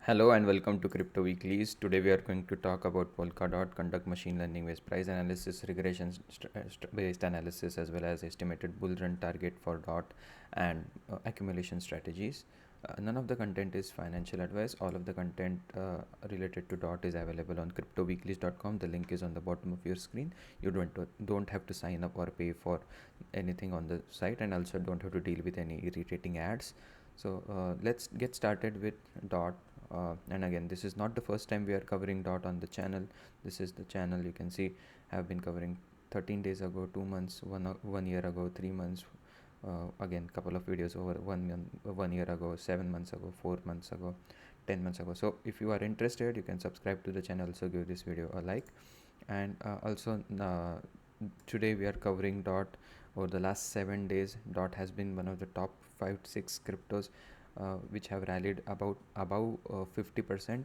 Hello and welcome to Crypto Weeklies. Today we are going to talk about Polkadot, conduct machine learning based price analysis, regression based analysis, as well as estimated bull run target for DOT and accumulation strategies. None of the content is financial advice. All of the content related to DOT is available on cryptoweeklies.com. The link is on the bottom of your screen. You don't have to sign up or pay for anything on the site, and also don't have to deal with any irritating ads. So let's get started with DOT. And again, this is not the first time we are covering DOT on the channel. This is the channel you can see have been covering 13 days ago, 2 months, 1 year ago, 3 months, again couple of videos over 1 year ago, 7 months ago, 4 months ago, 10 months ago. So if you are interested, you can subscribe to the channel, also give this video a like. And also today we are covering DOT. Over the last 7 days, DOT has been one of the top 5 to 6 cryptos which have rallied above 50%.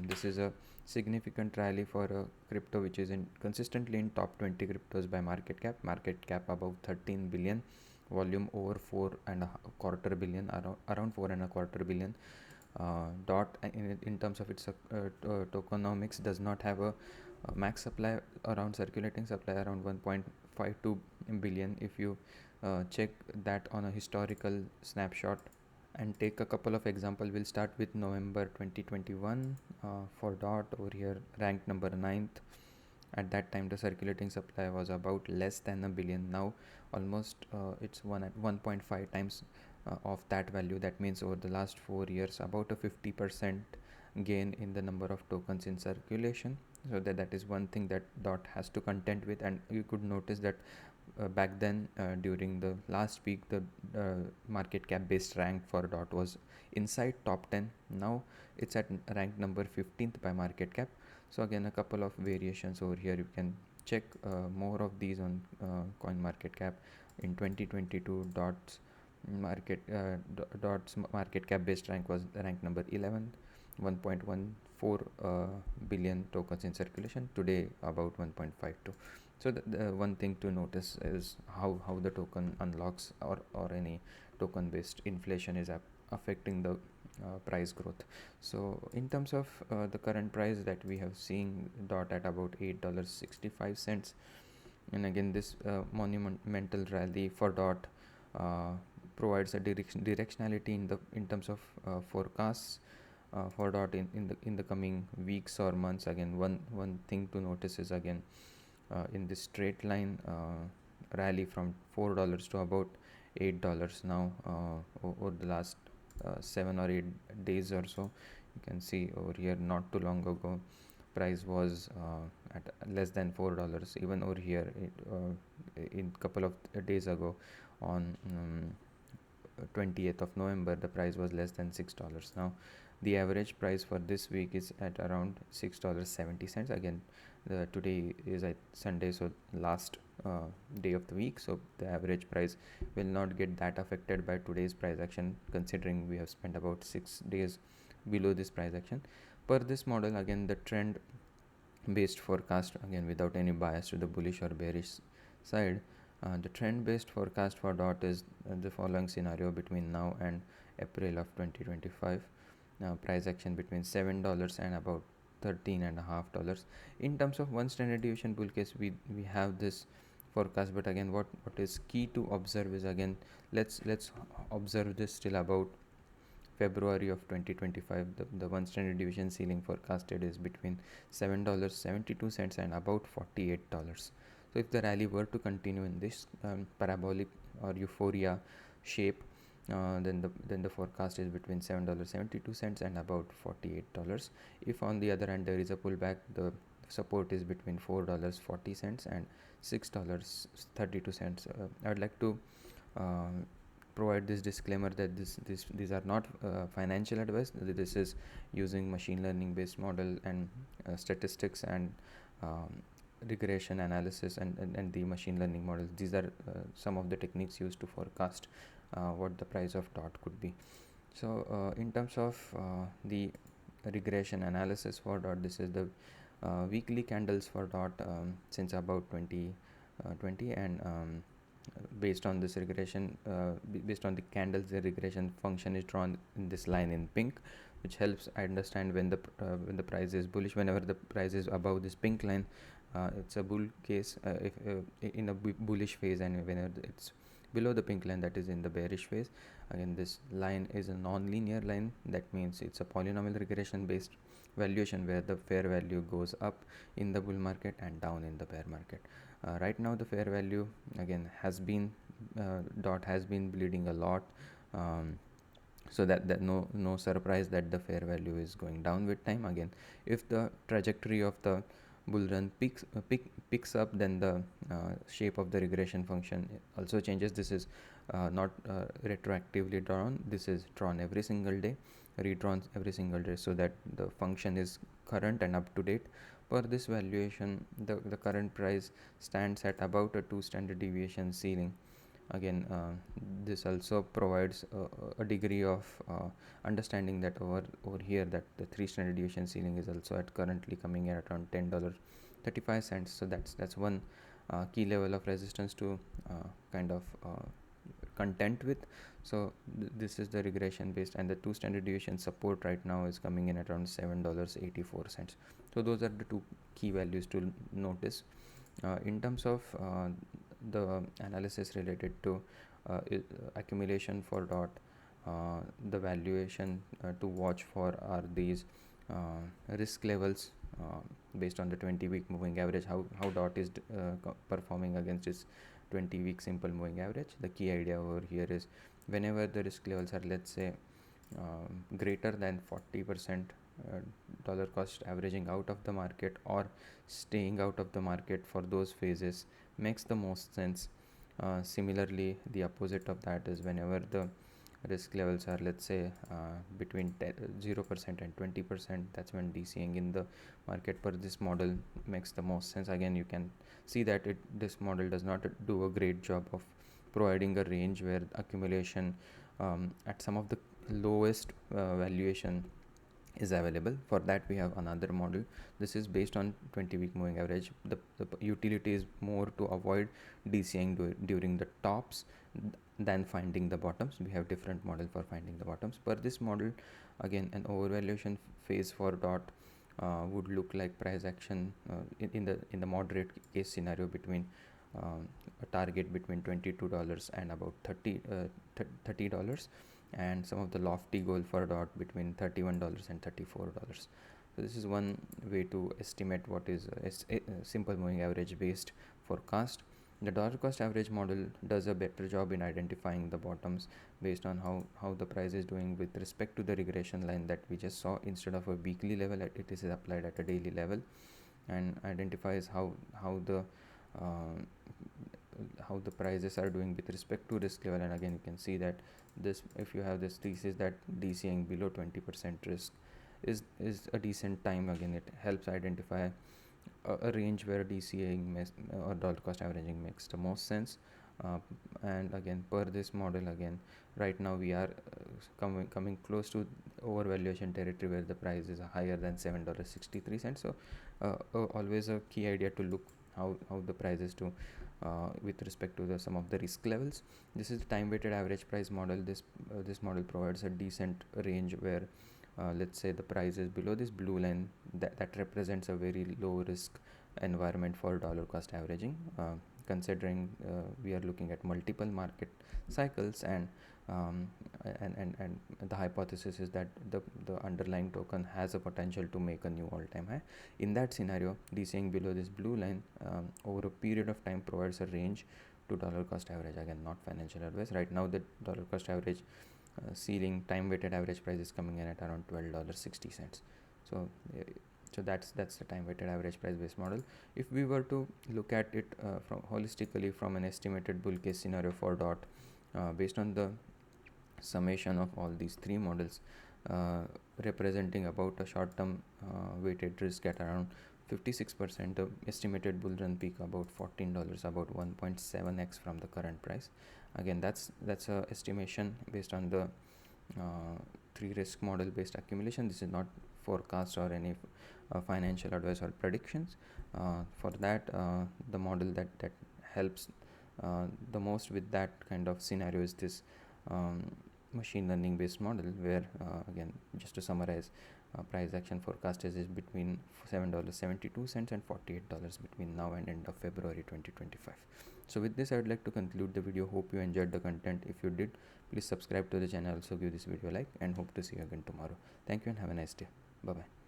This is a significant rally for a crypto which is consistently in top 20 cryptos by market cap above 13 billion, volume over 4.25 billion, around 4.25 billion. DOT in terms of its tokenomics does not have a max supply, around circulating supply around 1.52 billion. If you check that on a historical snapshot and take a couple of examples, we'll start with November 2021 for DOT. Over here ranked number 9th. At that time the circulating supply was about less than a billion. Now almost it's 1.5 times of that value. That means over the last 4 years about a 50% gain in the number of tokens in circulation. So that is one thing that DOT has to contend with. And you could notice that back then during the last week the market cap based rank for DOT was inside top 10. Now it's at rank number 15th by market cap. So again, a couple of variations over here. You can check more of these on coin market cap. In 2022, DOT's market cap based rank was rank number 11, 1.14 billion tokens in circulation. Today about 1.52. So the one thing to notice is how the token unlocks or any token based inflation is affecting the price growth. So in terms of the current price that we have seen DOT at about $8.65. And again, this monumental rally for DOT provides a directionality in terms of forecasts for DOT in the coming weeks or months. Again, one thing to notice is again in this straight line rally from $4 to about $8 now over the last 7 or 8 days or so. You can see over here not too long ago price was at less than $4. Even over here in couple of days ago on 20th of November the price was less than $6. Now the average price for this week is at around $6.70. Again, today is Sunday, so last day of the week, so the average price will not get that affected by today's price action, considering we have spent about 6 days below this price action. Per this model, again the trend based forecast, again without any bias to the bullish or bearish side, the trend based forecast for DOT is the following scenario between now and April of 2025. Price action between $7 and about $13.50. In terms of one standard deviation bull case, we have this forecast. But again, what is key to observe is, again, let's observe this till about February of 2025. The one standard deviation ceiling forecasted is between $7.72 and about $48. So if the rally were to continue in this parabolic or euphoria shape, then the forecast is between $7.72 and about $48. If on the other hand there is a pullback, the support is between $4.40 and $6.32. I'd like to provide this disclaimer that these are not financial advice. This is using machine learning based model and statistics and regression analysis and the machine learning models. These are some of the techniques used to forecast what the price of DOT could be. So in terms of the regression analysis for DOT, this is the weekly candles for DOT since about 2020, and based on this regression, based on the candles, the regression function is drawn in this line in pink. which helps understand when the price is bullish. Whenever the price is above this pink line, it's a bull case, if in a bullish phase, and whenever it's below the pink line, that is in the bearish phase. Again, this line is a non-linear line. That means it's a polynomial regression based valuation, where the fair value goes up in the bull market and down in the bear market. Right now the fair value again has been dot has been bleeding a lot, so that no surprise that the fair value is going down with time. Again, if the trajectory of the bull run picks up, then the shape of the regression function also changes. This is not retroactively drawn. This is drawn every single day, redrawn every single day, so that the function is current and up to date. Per this valuation, the current price stands at about a 2 standard deviation ceiling. Again, this also provides a degree of understanding that over here, that the 3 standard deviation ceiling is also at currently coming at around $10.35. So that's one key level of resistance to kind of content with. So this is the regression based, and the 2 standard deviation support right now is coming in at around $7.84. So those are the two key values to notice. In terms of the analysis related to accumulation for dot, the valuation to watch for are these risk levels based on the 20-week moving average, how dot is performing against its 20-week simple moving average. The key idea over here is whenever the risk levels are, let's say, greater than 40% dollar cost averaging out of the market, or staying out of the market for those phases, makes the most sense. Similarly, the opposite of that is whenever the risk levels are, let's say, between 0% and 20%, that's when DCing in the market per this model makes the most sense. Again, you can see that this model does not do a great job of providing a range where accumulation at some of the lowest valuation is available. For that, we have another model. This is based on 20-week moving average. The utility is more to avoid DCing during the tops than finding the bottoms. We have different model for finding the bottoms. Per this model, again, an overvaluation phase for dot would look like price action in the moderate case scenario between a target between $22 and about $30, and some of the lofty goal for dot between $31 and $34. So this is one way to estimate what is a simple moving average based forecast. The dollar cost average model does a better job in identifying the bottoms based on how the price is doing with respect to the regression line that we just saw. Instead of a weekly level, it is applied at a daily level, and identifies how the prices are doing with respect to risk level. And again, you can see that this, if you have this thesis that DCing below 20% risk is a decent time, again, it helps identify a range where DCing or dollar cost averaging makes the most sense. And again, per this model, again, right now we are coming close to overvaluation territory where the price is higher than $7.63. So always a key idea to look how the prices do with respect to some of the risk levels. This is the time weighted average price model. This model provides a decent range where let's say the price is below this blue line, that represents a very low risk environment for dollar cost averaging, considering we are looking at multiple market cycles, and the hypothesis is that the underlying token has a potential to make a new all-time high. In that scenario, DCing below this blue line over a period of time provides a range to dollar cost average. Again, not financial advice. Right now the dollar cost average ceiling time weighted average price is coming in at around $12.60. So that's the time weighted average price based model. If we were to look at it from holistically from an estimated bull case scenario for dot, based on the summation of all these three models, representing about a short term weighted risk at around 56%, the estimated bull run peak about $14, about 1.7x from the current price. Again, that's a estimation based on the 3 risk model based accumulation. This is not forecast or any financial advice or predictions. For that, the model that helps the most with that kind of scenario is this machine learning based model, where again, just to summarize, price action forecast is between $7.72 and $48 between now and end of February 2025. So with this, I would like to conclude the video. Hope you enjoyed the content. If you did, please subscribe to the channel, also give this video a like, and hope to see you again tomorrow. Thank you and have a nice day. Bye bye.